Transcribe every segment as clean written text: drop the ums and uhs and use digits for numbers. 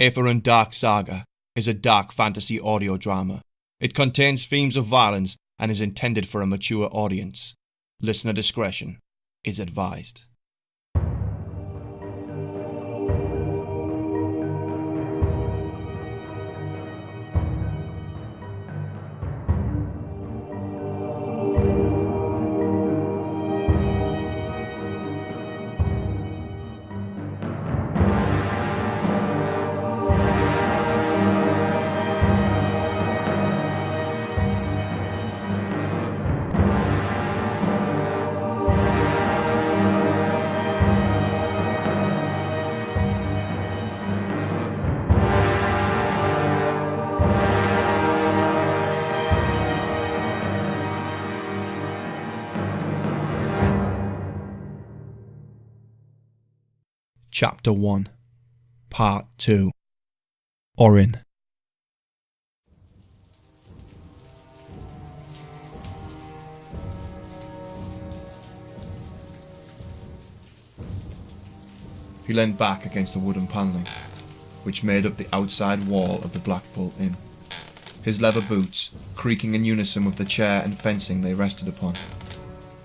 Aethuran Dark Saga is a dark fantasy audio drama. It contains themes of violence and is intended for a mature audience. Listener discretion is advised. Chapter 1, Part 2. Orin. He leaned back against the wooden panelling, which made up the outside wall of the Blackpool Inn. His leather boots creaking in unison with the chair and fencing they rested upon.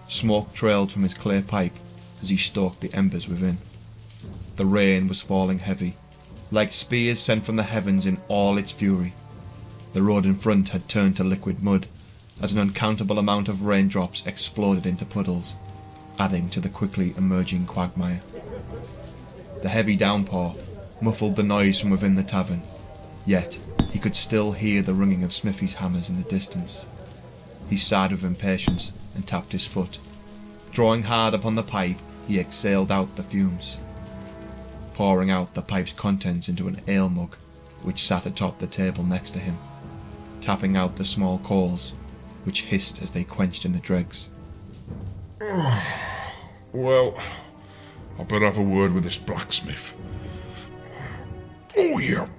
Smoke trailed from his clay pipe as he stalked the embers within. The rain was falling heavy, like spears sent from the heavens in all its fury. The road in front had turned to liquid mud, as an uncountable amount of raindrops exploded into puddles, adding to the quickly emerging quagmire. The heavy downpour muffled the noise from within the tavern, yet he could still hear the ringing of smithies' hammers in the distance. He sighed with impatience and tapped his foot. Drawing hard upon the pipe, he exhaled out the fumes, pouring out the pipe's contents into an ale mug which sat atop the table next to him, tapping out the small coals which hissed as they quenched in the dregs. Well, I better have a word with this blacksmith. Oh yeah.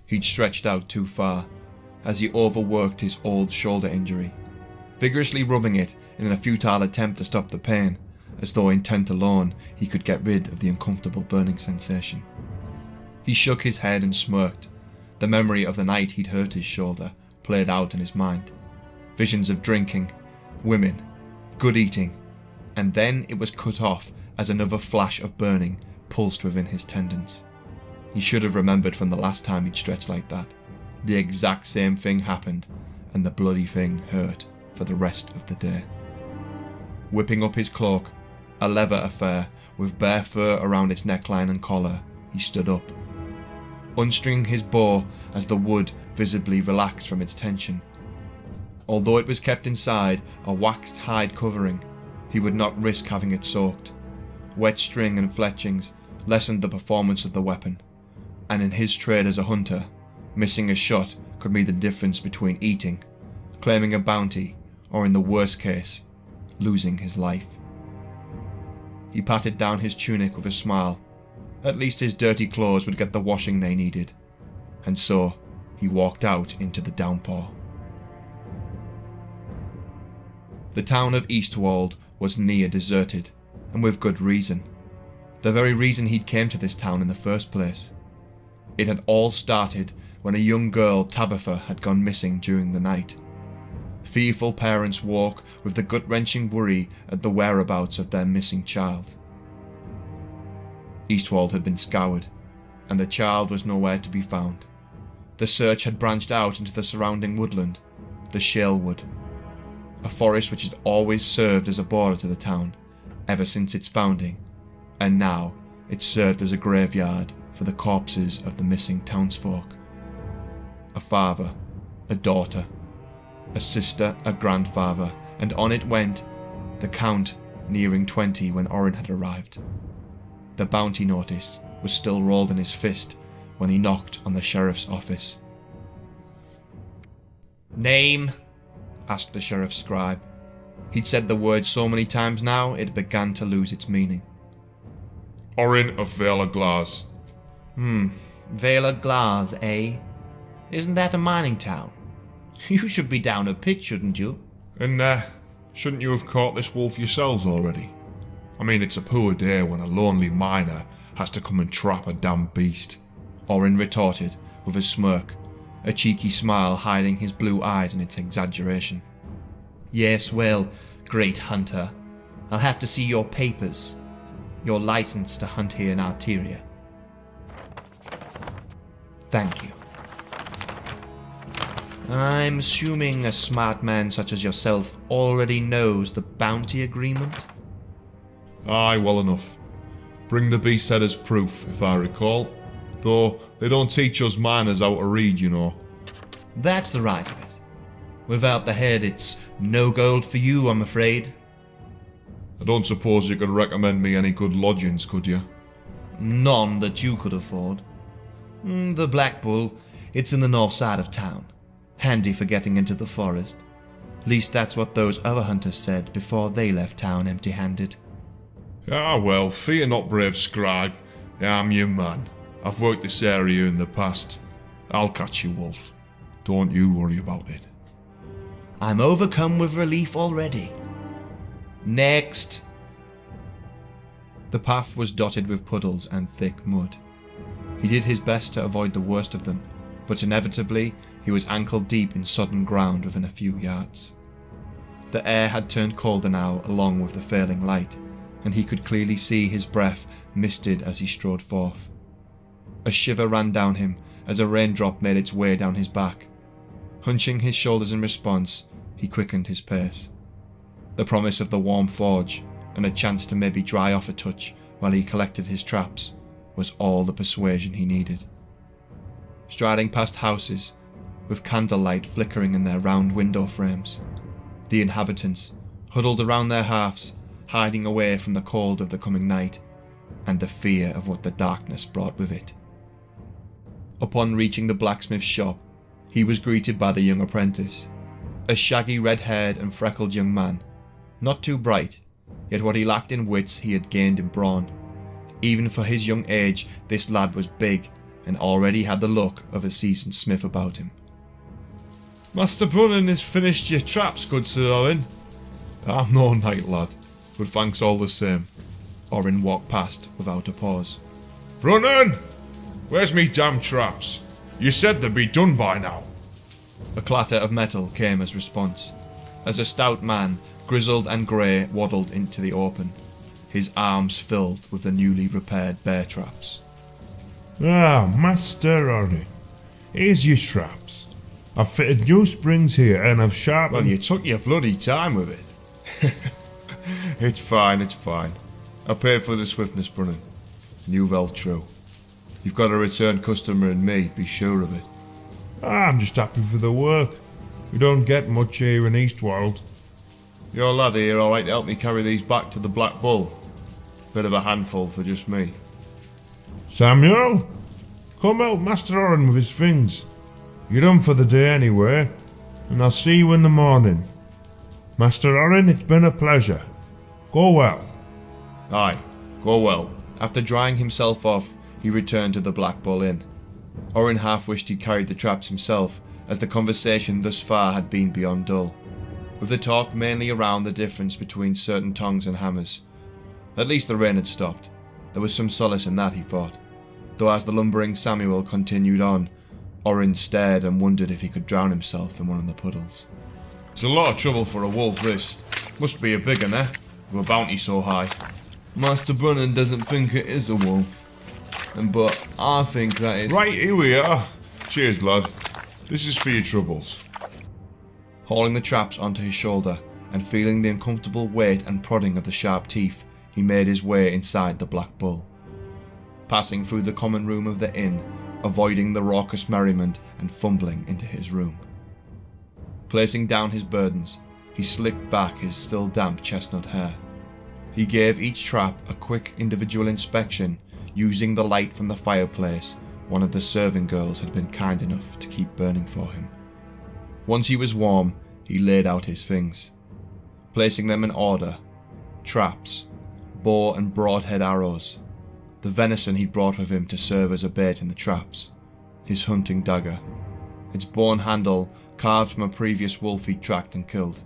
He'd stretched out too far as he overworked his old shoulder injury, vigorously rubbing it in a futile attempt to stop the pain, as though intent alone he could get rid of the uncomfortable burning sensation. He shook his head and smirked. The memory of the night he'd hurt his shoulder played out in his mind. Visions of drinking, women, good eating, and then it was cut off as another flash of burning pulsed within his tendons. He should have remembered from the last time he'd stretched like that. The exact same thing happened, and the bloody thing hurt for the rest of the day. Whipping up his cloak, a leather affair with bare fur around its neckline and collar, he stood up, unstringing his bow as the wood visibly relaxed from its tension. Although it was kept inside a waxed hide covering, he would not risk having it soaked. Wet string and fletchings lessened the performance of the weapon, and in his trade as a hunter, missing a shot could mean the difference between eating, claiming a bounty, or in the worst case, losing his life. He patted down his tunic with a smile. At least his dirty clothes would get the washing they needed. And so, he walked out into the downpour. The town of Eastwold was near deserted, and with good reason. The very reason he'd came to this town in the first place. It had all started when a young girl, Tabitha, had gone missing during the night. Fearful parents woke with the gut-wrenching worry at the whereabouts of their missing child. Eastwold had been scoured, and the child was nowhere to be found. The search had branched out into the surrounding woodland, the Shalewood, a forest which had always served as a border to the town, ever since its founding, and now it served as a graveyard for the corpses of the missing townsfolk. A father, a daughter, a sister, a grandfather, and on it went, the Count nearing 20 when Orin had arrived. The bounty notice was still rolled in his fist when he knocked on the sheriff's office. "Name?" asked the sheriff's scribe. He'd said the word so many times now it began to lose its meaning. Orin of Vale of Glass. Vale of Glass, eh? Isn't that a mining town? You should be down a pit, shouldn't you? And, shouldn't you have caught this wolf yourselves already? I mean, it's a poor day when a lonely miner has to come and trap a damn beast. Orin retorted with a smirk, a cheeky smile hiding his blue eyes in its exaggeration. Yes, well, great hunter. I'll have to see your papers. Your license to hunt here in Arteria. Thank you. I'm assuming a smart man such as yourself already knows the bounty agreement? Aye, well enough. Bring the beast head as proof, if I recall. Though they don't teach us miners how to read, you know. That's the right of it. Without the head, it's no gold for you, I'm afraid. I don't suppose you could recommend me any good lodgings, could you? None that you could afford. The Black Bull, it's in the north side of town. Handy for getting into the forest. At least that's what those other hunters said before they left town empty-handed. Ah well, fear not, brave scribe. I'm your man. I've worked this area in the past. I'll catch you, Wolf. Don't you worry about it. I'm overcome with relief already. Next. The path was dotted with puddles and thick mud. He did his best to avoid the worst of them, but inevitably he was ankle deep in sodden ground within a few yards. The air had turned colder now along with the failing light, and he could clearly see his breath misted as he strode forth. A shiver ran down him as a raindrop made its way down his back. Hunching his shoulders in response, he quickened his pace. The promise of the warm forge, and a chance to maybe dry off a touch while he collected his traps, was all the persuasion he needed. Striding past houses, with candlelight flickering in their round window frames, the inhabitants, huddled around their hearths, hiding away from the cold of the coming night, and the fear of what the darkness brought with it. Upon reaching the blacksmith's shop, he was greeted by the young apprentice, a shaggy red-haired and freckled young man, not too bright, yet what he lacked in wits he had gained in brawn. Even for his young age, this lad was big, and already had the look of a seasoned smith about him. Master Brunnan has finished your traps, good Sir Orin. I'm no knight, lad, but thanks all the same. Orin walked past without a pause. Brunnan! Where's me damn traps? You said they'd be done by now. A clatter of metal came as response, as a stout man, grizzled and grey, waddled into the open, his arms filled with the newly repaired bear traps. Ah, Master Orin, here's your traps. I've fitted new springs here and I've sharpened... Well, you took your bloody time with it. It's fine, it's fine. I paid for the swiftness, Brunnan. And you well true. You've got a return customer in me, be sure of it. I'm just happy for the work. We don't get much here in Eastwold. Your lad here alright to help me carry these back to the Black Bull? Bit of a handful for just me. Samuel, come help Master Orin with his things. You're done for the day anyway, and I'll see you in the morning. Master Orin, it's been a pleasure. Go well. Aye, go well. After drying himself off, he returned to the Black Bull Inn. Orin half wished he'd carried the traps himself, as the conversation thus far had been beyond dull, with the talk mainly around the difference between certain tongs and hammers. At least the rain had stopped. There was some solace in that, he thought, though as the lumbering Samuel continued on, Orin stared and wondered if he could drown himself in one of the puddles. It's a lot of trouble for a wolf, this. Must be a big one, eh? With a bounty so high. Master Brunnan doesn't think it is a wolf, but I think that it's... Right, here we are. Cheers, lad. This is for your troubles. Hauling the traps onto his shoulder and feeling the uncomfortable weight and prodding of the sharp teeth, he made his way inside the Black Bull. Passing through the common room of the inn, avoiding the raucous merriment and fumbling into his room. Placing down his burdens, he slicked back his still damp chestnut hair. He gave each trap a quick individual inspection, using the light from the fireplace one of the serving girls had been kind enough to keep burning for him. Once he was warm, he laid out his things, placing them in order: traps, bow and broadhead arrows, the venison he'd brought with him to serve as a bait in the traps, his hunting dagger, its bone handle carved from a previous wolf he'd tracked and killed.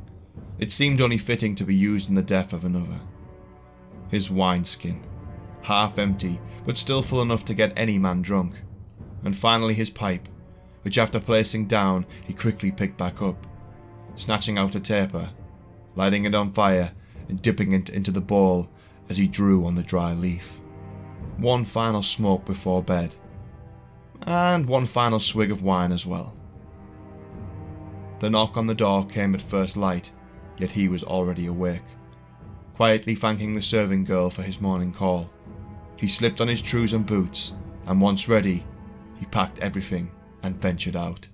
It seemed only fitting to be used in the death of another. His wineskin, half empty but still full enough to get any man drunk, and finally his pipe, which after placing down he quickly picked back up, snatching out a taper, lighting it on fire and dipping it into the bowl as he drew on the dry leaf. One final smoke before bed, and one final swig of wine as well. The knock on the door came at first light, yet he was already awake. Quietly thanking the serving girl for his morning call, he slipped on his trews and boots, and once ready, he packed everything and ventured out.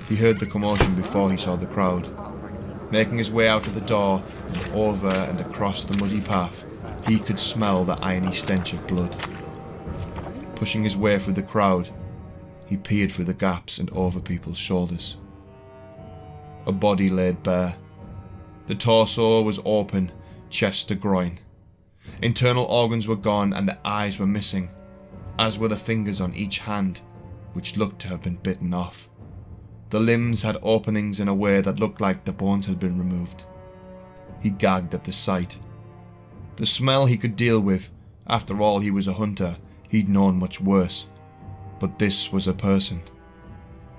He heard the commotion before he saw the crowd. Making his way out of the door and over and across the muddy path, he could smell the irony stench of blood. Pushing his way through the crowd, he peered through the gaps and over people's shoulders. A body laid bare. The torso was open, chest to groin. Internal organs were gone and the eyes were missing, as were the fingers on each hand, which looked to have been bitten off. The limbs had openings in a way that looked like the bones had been removed. He gagged at the sight. The smell he could deal with. After all, he was a hunter. He'd known much worse. But this was a person.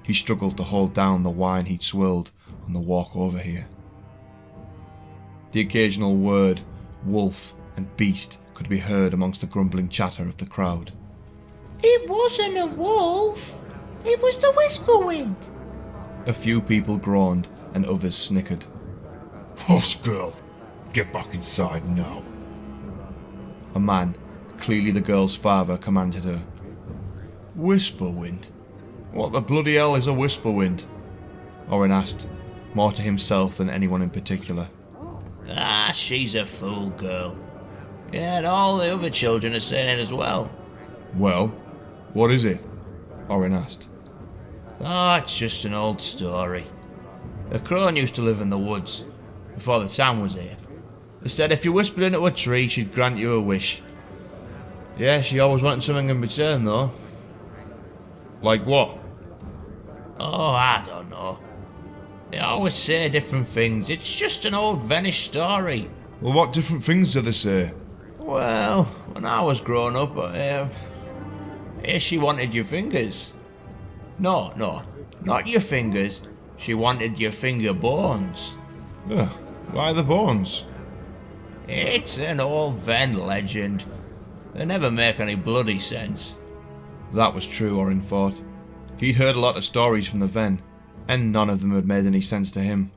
He struggled to hold down the wine he'd swilled on the walk over here. The occasional word, wolf and beast, could be heard amongst the grumbling chatter of the crowd. It wasn't a wolf. It was the Whisperwind. A few people groaned and others snickered. Hush, girl. Get back inside now. A man, clearly the girl's father, commanded her. Whisperwind? What the bloody hell is a Whisperwind? Orin asked, more to himself than anyone in particular. Ah, she's a fool girl. Yet all the other children are saying it as well. Well, what is it? Orin asked. Oh, it's just an old story. A crone used to live in the woods before the town was here. They said if you whispered into a tree, she'd grant you a wish. Yeah, she always wanted something in return, though. Like what? Oh, I don't know. They always say different things. It's just an old Venice story. Well, what different things do they say? Well, when I was growing up, she wanted your fingers. No, not your fingers. She wanted your finger bones. Ugh, why the bones? It's an old Ven legend. They never make any bloody sense. That was true, Orin thought. He'd heard a lot of stories from the Ven, and none of them had made any sense to him.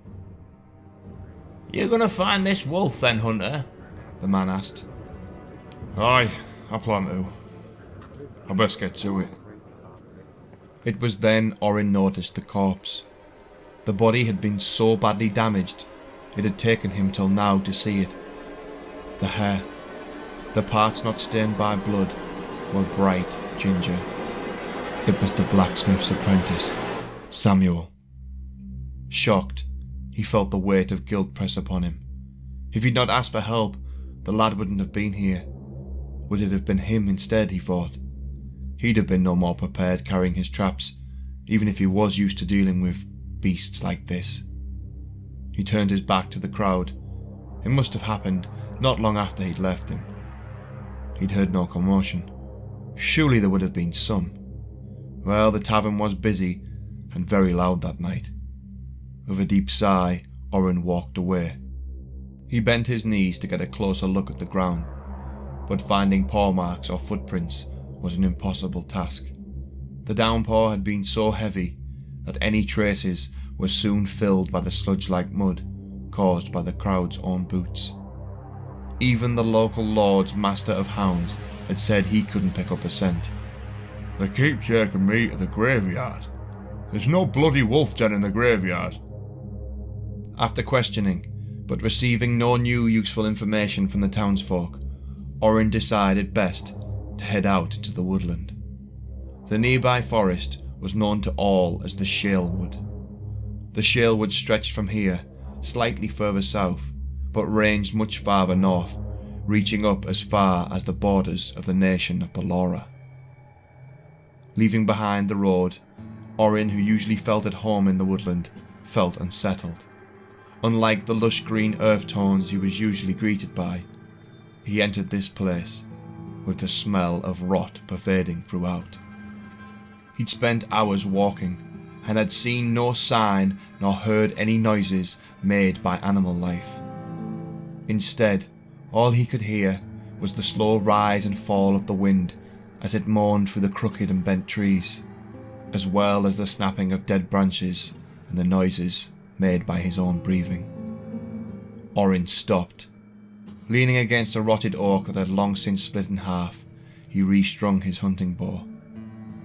You gonna find this wolf then, Hunter? The man asked. Aye, I plan to. I best get to it. It was then Orin noticed the corpse. The body had been so badly damaged, it had taken him till now to see it. The hair, the parts not stained by blood, were bright ginger. It was the blacksmith's apprentice, Samuel. Shocked, he felt the weight of guilt press upon him. If he'd not asked for help, the lad wouldn't have been here. Would it have been him instead, he thought. He'd have been no more prepared carrying his traps, even if he was used to dealing with beasts like this. He turned his back to the crowd. It must have happened not long after he'd left him. He'd heard no commotion. Surely there would have been some. Well, the tavern was busy and very loud that night. With a deep sigh, Orin walked away. He bent his knees to get a closer look at the ground, but finding paw marks or footprints was an impossible task. The downpour had been so heavy that any traces were soon filled by the sludge-like mud caused by the crowd's own boots. Even the local lord's master of hounds had said he couldn't pick up a scent. They keep taking me to the graveyard. There's no bloody wolf den in the graveyard. After questioning, but receiving no new useful information from the townsfolk, Orin decided best to head out into the woodland. The nearby forest was known to all as the Shalewood. The Shalewood stretched from here, slightly further south, but ranged much farther north, reaching up as far as the borders of the nation of Ballora. Leaving behind the road, Orin, who usually felt at home in the woodland, felt unsettled. Unlike the lush green earth tones he was usually greeted by, he entered this place, with the smell of rot pervading throughout. He'd spent hours walking, and had seen no sign nor heard any noises made by animal life. Instead, all he could hear was the slow rise and fall of the wind as it moaned through the crooked and bent trees, as well as the snapping of dead branches and the noises made by his own breathing. Orin stopped. Leaning against a rotted oak that had long since split in half, he restrung his hunting bow.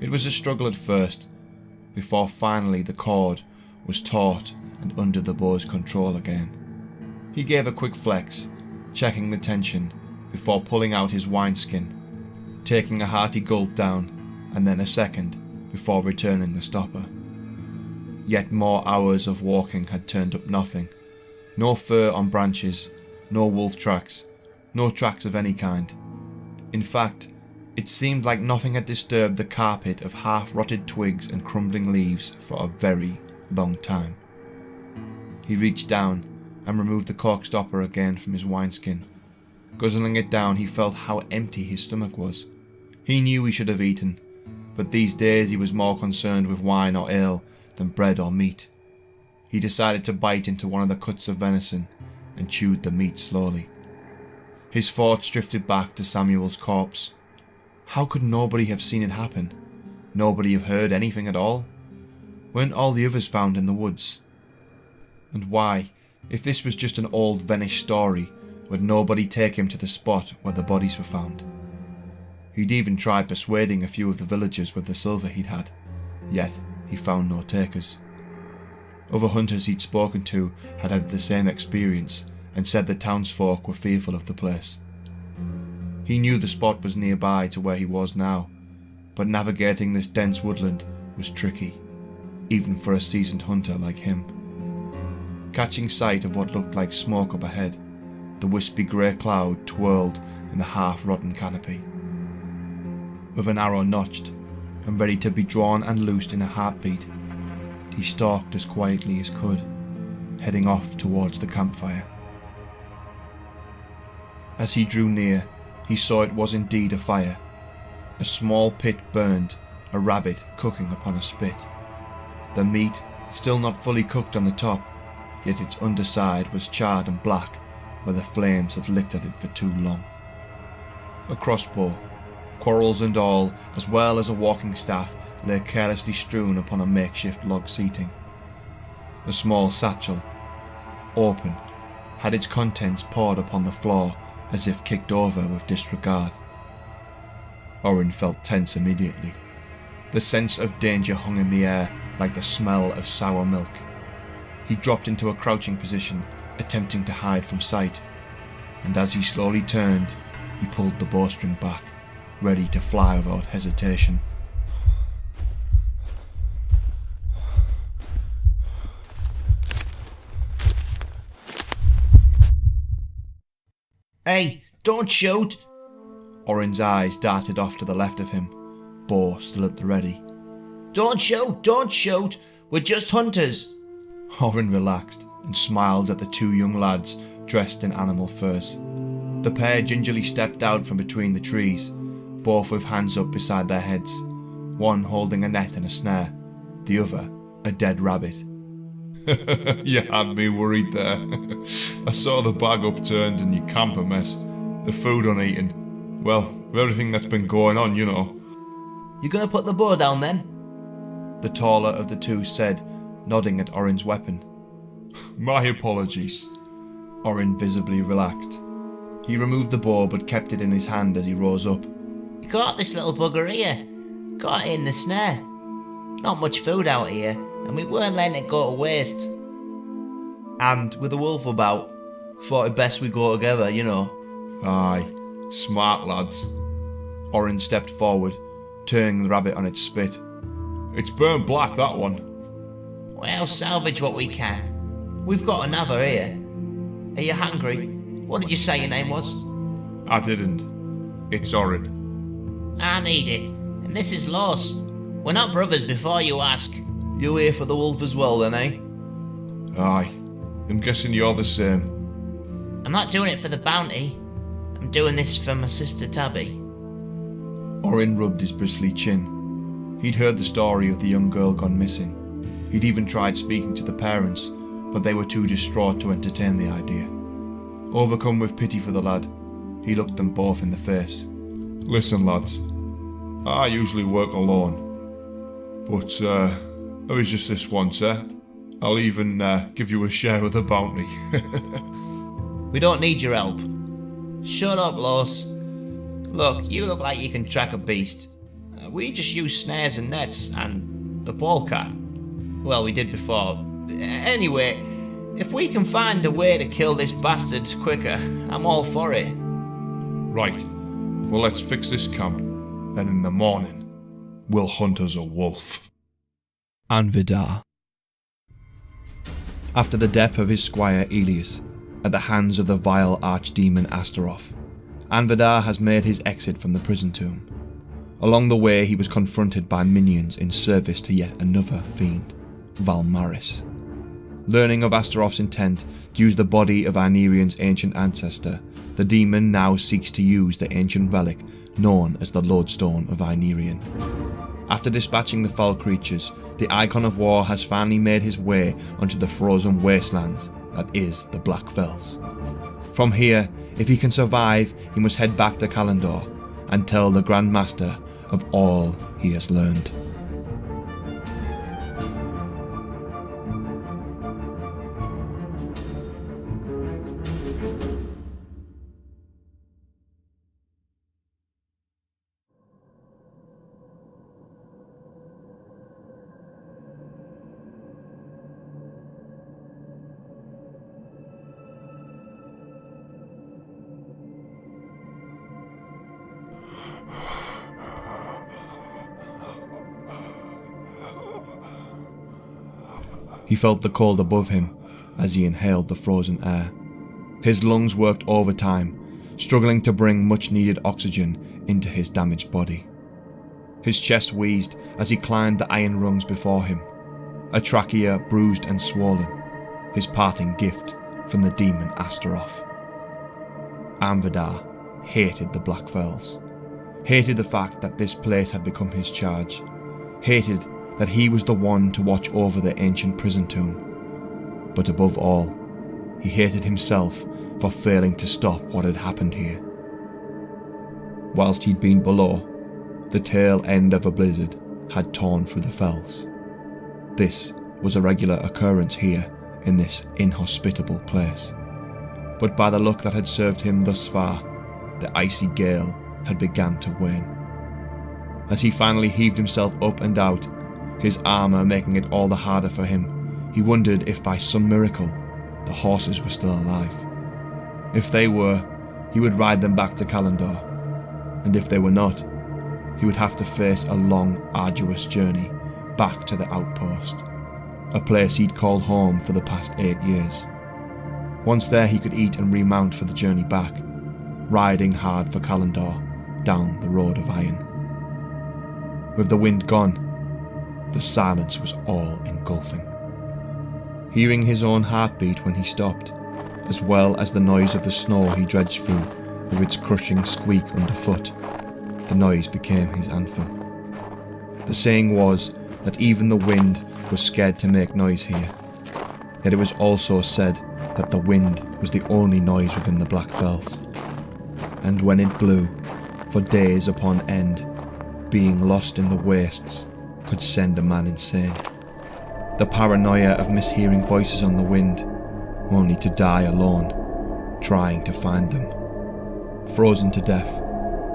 It was a struggle at first, before finally the cord was taut and under the bow's control again. He gave a quick flex, checking the tension, before pulling out his wineskin, taking a hearty gulp down, and then a second, before returning the stopper. Yet more hours of walking had turned up nothing. No fur on branches, no wolf tracks, no tracks of any kind. In fact, it seemed like nothing had disturbed the carpet of half-rotted twigs and crumbling leaves for a very long time. He reached down and removed the cork stopper again from his wineskin. Guzzling it down, he felt how empty his stomach was. He knew he should have eaten, but these days he was more concerned with wine or ale than bread or meat. He decided to bite into one of the cuts of venison and chewed the meat slowly. His thoughts drifted back to Samuel's corpse. How could nobody have seen it happen? Nobody have heard anything at all? Weren't all the others found in the woods? And why, if this was just an old Venish story, would nobody take him to the spot where the bodies were found? He'd even tried persuading a few of the villagers with the silver he'd had, yet he found no takers. Other hunters he'd spoken to had had the same experience and said the townsfolk were fearful of the place. He knew the spot was nearby to where he was now, but navigating this dense woodland was tricky, even for a seasoned hunter like him. Catching sight of what looked like smoke up ahead, the wispy grey cloud twirled in the half-rotten canopy. With an arrow notched and ready to be drawn and loosed in a heartbeat, he stalked as quietly as could, heading off towards the campfire. As he drew near, he saw it was indeed a fire. A small pit burned, a rabbit cooking upon a spit. The meat still not fully cooked on the top, yet its underside was charred and black where the flames had licked at it for too long. A crossbow, quarrels and all, as well as a walking staff, lay carelessly strewn upon a makeshift log seating. A small satchel, open, had its contents poured upon the floor as if kicked over with disregard. Orin felt tense immediately. The sense of danger hung in the air like the smell of sour milk. He dropped into a crouching position, attempting to hide from sight, and as he slowly turned, he pulled the bowstring back, ready to fly without hesitation. Hey, don't shoot! Orin's eyes darted off to the left of him, bow still at the ready. Don't shoot! Don't shoot! We're just hunters! Orin relaxed and smiled at the two young lads dressed in animal furs. The pair gingerly stepped out from between the trees, both with hands up beside their heads, one holding a net and a snare, the other a dead rabbit. You had me worried there. I saw the bag upturned and your camp a mess. The food uneaten. Well, with everything that's been going on, you know. You gonna put the bow down then? The taller of the two said, nodding at Orin's weapon. My apologies. Orin visibly relaxed. He removed the bow but kept it in his hand as he rose up. You caught this little bugger here. Got it in the snare. Not much food out here, and we weren't letting it go to waste. And with the wolf about, thought it best we go together, you know. Aye, smart lads. Orin stepped forward, turning the rabbit on its spit. It's burnt black, that one. Well, salvage what we can. We've got another here. Are you hungry? What did you say your name was? I didn't. It's Orin. I'm Edith, and this is Los. We're not brothers before you ask. You here for the wolf as well then, eh? Aye, I'm guessing you're the same. I'm not doing it for the bounty. I'm doing this for my sister Tabby. Orin rubbed his bristly chin. He'd heard the story of the young girl gone missing. He'd even tried speaking to the parents, but they were too distraught to entertain the idea. Overcome with pity for the lad, he looked them both in the face. Listen, lads. I usually work alone. But, it was just this once, eh? I'll even give you a share of the bounty. We don't need your help. Shut up, Los. Look, you look like you can track a beast. We just use snares and nets and the polecat. Well, we did before. Anyway, if we can find a way to kill this bastard quicker, I'm all for it. Right. Well, let's fix this camp. Then in the morning, we'll hunt us a wolf. Anvidar. After the death of his squire Elias, at the hands of the vile archdemon Astaroth, Anvidar has made his exit from the prison tomb. Along the way, he was confronted by minions in service to yet another fiend, Valmaris. Learning of Astaroth's intent to use the body of Aenirian's ancient ancestor, the demon now seeks to use the ancient relic known as the Lodestone of Aenirian. After dispatching the foul creatures, the Icon of War has finally made his way onto the frozen wastelands that is the Black Fells. From here, if he can survive, he must head back to Kalandor and tell the Grand Master of all he has learned. He felt the cold above him as he inhaled the frozen air. His lungs worked overtime, struggling to bring much needed oxygen into his damaged body. His chest wheezed as he climbed the iron rungs before him, a trachea bruised and swollen, his parting gift from the demon Astaroth. Anvidar hated the Black Fells, hated the fact that this place had become his charge, hated that he was the one to watch over the ancient prison tomb. But above all, he hated himself for failing to stop what had happened here. Whilst he'd been below, the tail end of a blizzard had torn through the fells. This was a regular occurrence here in this inhospitable place. But by the luck that had served him thus far, the icy gale had begun to wane. As he finally heaved himself up and out, his armour making it all the harder for him, he wondered if by some miracle the horses were still alive. If they were, he would ride them back to Kalandor, and if they were not, he would have to face a long, arduous journey back to the outpost, a place he'd called home for the past 8 years. Once there, he could eat and remount for the journey back, riding hard for Kalandor down the road of iron. With the wind gone, the silence was all engulfing. Hearing his own heartbeat when he stopped, as well as the noise of the snow he dredged through with its crushing squeak underfoot, the noise became his anthem. The saying was that even the wind was scared to make noise here, yet it was also said that the wind was the only noise within the Black Fells, and when it blew, for days upon end, being lost in the wastes could send a man insane. The paranoia of mishearing voices on the wind, only to die alone, trying to find them. Frozen to death,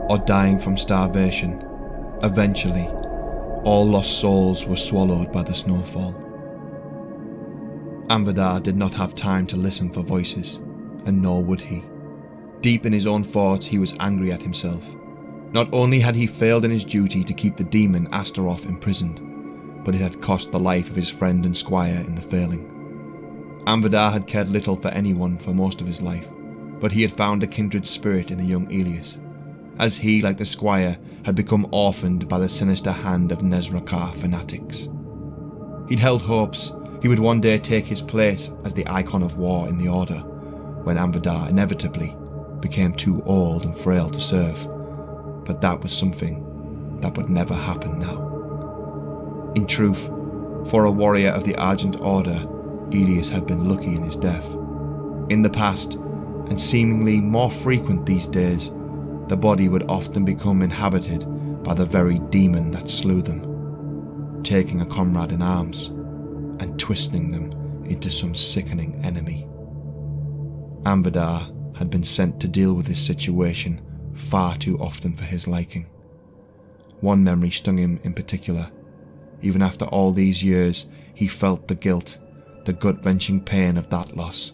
or dying from starvation, eventually, all lost souls were swallowed by the snowfall. Anvidar did not have time to listen for voices, and nor would he. Deep in his own thoughts, he was angry at himself. Not only had he failed in his duty to keep the demon Astaroth imprisoned, but it had cost the life of his friend and squire in the failing. Anvidar had cared little for anyone for most of his life, but he had found a kindred spirit in the young Elias, as he, like the squire, had become orphaned by the sinister hand of Nezrakar fanatics. He'd held hopes he would one day take his place as the Icon of War in the Order, when Anvidar inevitably became too old and frail to serve, but that was something that would never happen now. In truth, for a warrior of the Argent Order, Elias had been lucky in his death. In the past, and seemingly more frequent these days, the body would often become inhabited by the very demon that slew them, taking a comrade in arms and twisting them into some sickening enemy. Amvidar had been sent to deal with this situation far too often for his liking. One memory stung him in particular. Even after all these years, he felt the guilt, the gut-wrenching pain of that loss.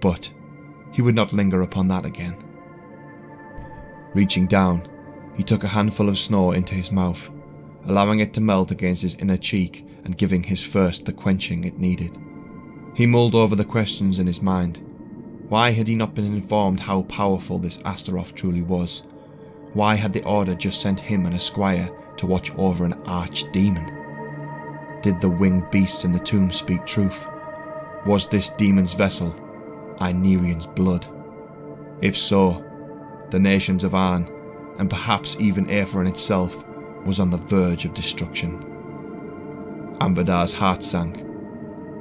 But he would not linger upon that again. Reaching down, he took a handful of snow into his mouth, allowing it to melt against his inner cheek and giving his thirst the quenching it needed. He mulled over the questions in his mind. Why had he not been informed how powerful this Astaroth truly was? Why had the Order just sent him and a squire to watch over an archdemon? Did the winged beast in the tomb speak truth? Was this demon's vessel Aenirian's blood? If so, the nations of Arn, and perhaps even Aethuran itself, was on the verge of destruction. Amvidar's heart sank.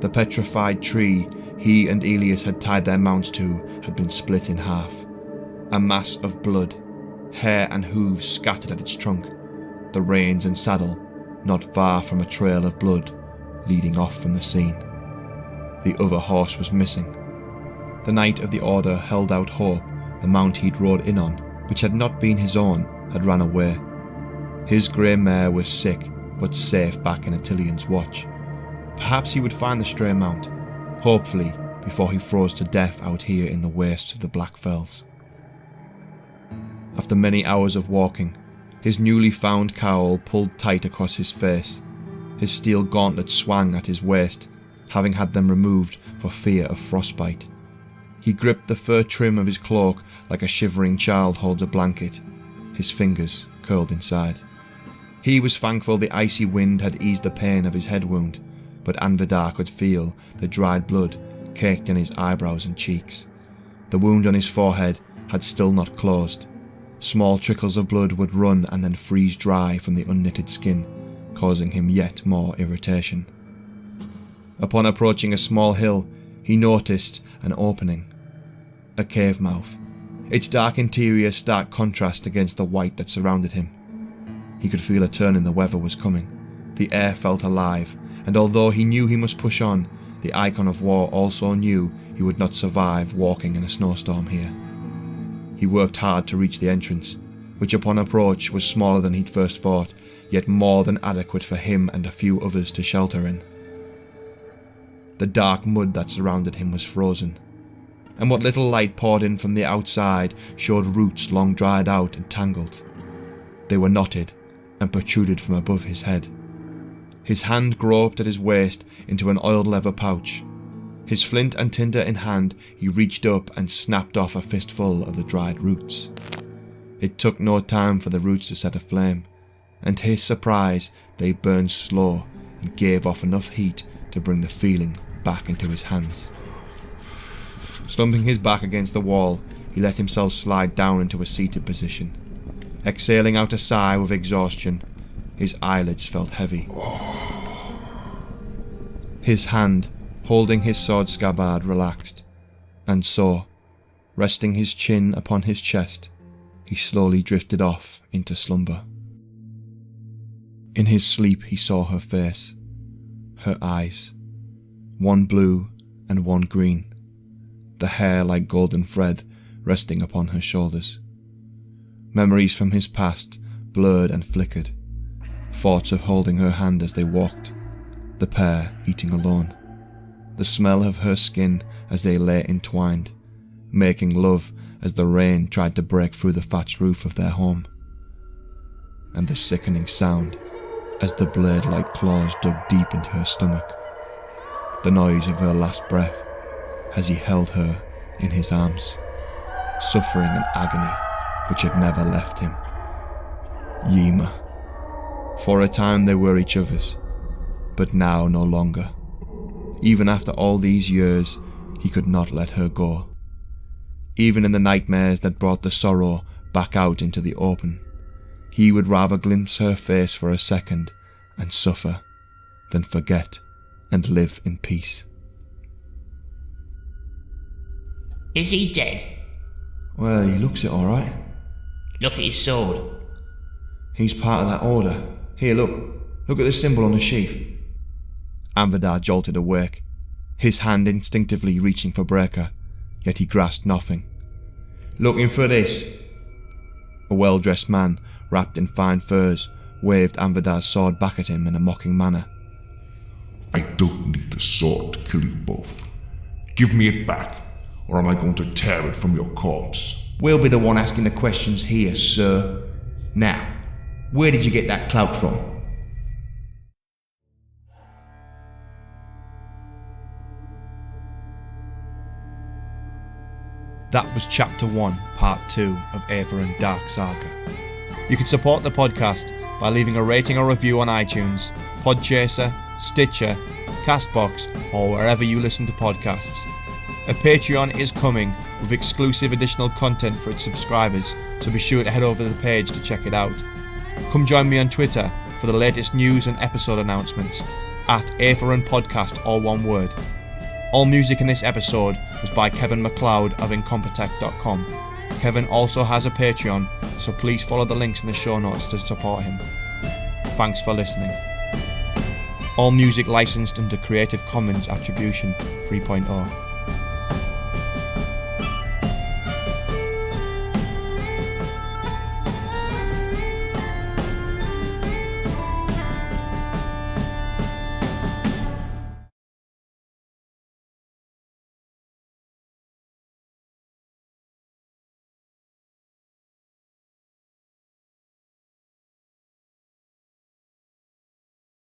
The petrified tree he and Elias had tied their mounts to had been split in half. A mass of blood, hair and hooves scattered at its trunk, the reins and saddle not far from a trail of blood leading off from the scene. The other horse was missing. The Knight of the Order held out hope the mount he'd rode in on, which had not been his own, had ran away. His grey mare was sick, but safe back in Attilian's watch. Perhaps he would find the stray mount, hopefully before he froze to death out here in the wastes of the Black Fells. After many hours of walking, his newly found cowl pulled tight across his face. His steel gauntlets swung at his waist, having had them removed for fear of frostbite. He gripped the fur trim of his cloak like a shivering child holds a blanket, his fingers curled inside. He was thankful the icy wind had eased the pain of his head wound, but Amvidar could feel the dried blood caked in his eyebrows and cheeks. The wound on his forehead had still not closed. Small trickles of blood would run and then freeze dry from the unknitted skin, causing him yet more irritation. Upon approaching a small hill, he noticed an opening. A cave mouth, its dark interior stark contrast against the white that surrounded him. He could feel a turn in the weather was coming. The air felt alive, and although he knew he must push on, the Icon of War also knew he would not survive walking in a snowstorm here. He worked hard to reach the entrance, which upon approach was smaller than he'd first thought, yet more than adequate for him and a few others to shelter in. The dark mud that surrounded him was frozen, and what little light poured in from the outside showed roots long dried out and tangled. They were knotted and protruded from above his head. His hand groped at his waist into an oiled leather pouch. His flint and tinder in hand, he reached up and snapped off a fistful of the dried roots. It took no time for the roots to set aflame, and to his surprise they burned slow and gave off enough heat to bring the feeling back into his hands. Slumping his back against the wall, he let himself slide down into a seated position. Exhaling out a sigh with exhaustion, his eyelids felt heavy. His hand, holding his sword scabbard, relaxed, and so, resting his chin upon his chest, he slowly drifted off into slumber. In his sleep he saw her face, her eyes, one blue and one green, the hair like golden thread resting upon her shoulders. Memories from his past blurred and flickered, thoughts of holding her hand as they walked, the pair eating alone, the smell of her skin as they lay entwined, making love as the rain tried to break through the thatched roof of their home, and the sickening sound as the blade-like claws dug deep into her stomach, the noise of her last breath as he held her in his arms, suffering an agony which had never left him. Yima. For a time they were each other's, but now no longer. Even after all these years, he could not let her go. Even in the nightmares that brought the sorrow back out into the open, he would rather glimpse her face for a second and suffer than forget and live in peace. Is he dead? Well, he looks it alright. Look at his sword. He's part of that order. Here, look. Look at the symbol on the sheath. Anvidar jolted awake, his hand instinctively reaching for Breaker, yet he grasped nothing. Looking for this? A well-dressed man, wrapped in fine furs, waved Anvidar's sword back at him in a mocking manner. I don't need the sword to kill you both. Give me it back, or am I going to tear it from your corpse? We'll be the one asking the questions here, sir. Now, where did you get that clout from? That was Chapter 1, Part 2 of Aethuran Dark Saga. You can support the podcast by leaving a rating or review on iTunes, Podchaser, Stitcher, Castbox, or wherever you listen to podcasts. A Patreon is coming with exclusive additional content for its subscribers, so be sure to head over to the page to check it out. Come join me on Twitter for the latest news and episode announcements at Aethuran Podcast, all one word. All music in this episode was by Kevin MacLeod of Incompetech.com. Kevin also has a Patreon, so please follow the links in the show notes to support him. Thanks for listening. All music licensed under Creative Commons Attribution 3.0.